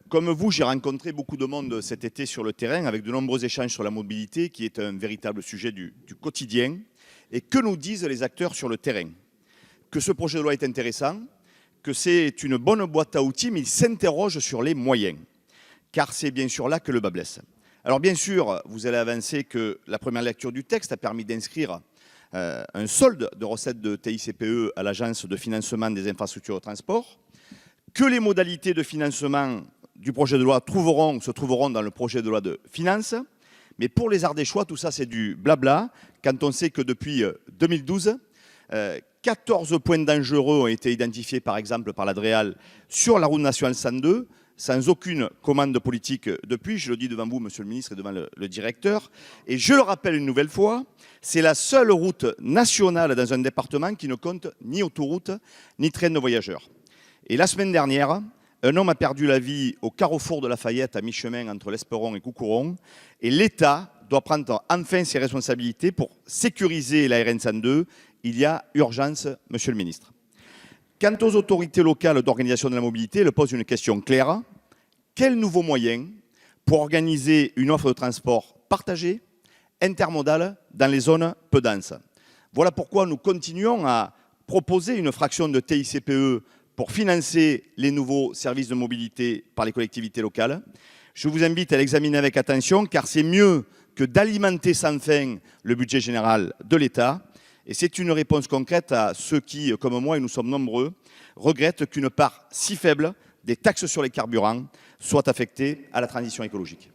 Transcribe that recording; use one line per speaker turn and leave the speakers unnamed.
Comme vous, j'ai rencontré beaucoup de monde cet été sur le terrain avec de nombreux échanges sur la mobilité qui est un véritable sujet du quotidien. Et que nous disent les acteurs sur le terrain? Que ce projet de loi est intéressant, que c'est une bonne boîte à outils, mais ils s'interrogent sur les moyens. Car c'est bien sûr là que le bât blesse. Alors bien sûr, vous allez avancer que la première lecture du texte a permis d'inscrire un solde de recettes de TICPE à l'Agence de financement des infrastructures de transport, que les modalités de financement du projet de loi se trouveront dans le projet de loi de finances. Mais pour les Ardéchois, tout ça, c'est du blabla, quand on sait que depuis 2012, 14 points dangereux ont été identifiés, par exemple, par la DREAL sur la route nationale 102, sans aucune commande politique depuis. Je le dis devant vous, monsieur le ministre, et devant le directeur. Et je le rappelle une nouvelle fois, c'est la seule route nationale dans un département qui ne compte ni autoroute, ni train de voyageurs. Et la semaine dernière, un homme a perdu la vie au carrefour de Lafayette, à mi-chemin entre l'Esperon et Coucouron. Et l'État doit prendre enfin ses responsabilités pour sécuriser la RN 102. Il y a urgence, monsieur le ministre. Quant aux autorités locales d'organisation de la mobilité, elles posent une question claire. Quels nouveaux moyens pour organiser une offre de transport partagée, intermodale, dans les zones peu denses? Voilà pourquoi nous continuons à proposer une fraction de TICPE pour financer les nouveaux services de mobilité par les collectivités locales. Je vous invite à l'examiner avec attention, car c'est mieux que d'alimenter sans fin le budget général de l'État. Et c'est une réponse concrète à ceux qui, comme moi, et nous sommes nombreux, regrettent qu'une part si faible des taxes sur les carburants soit affectée à la transition écologique.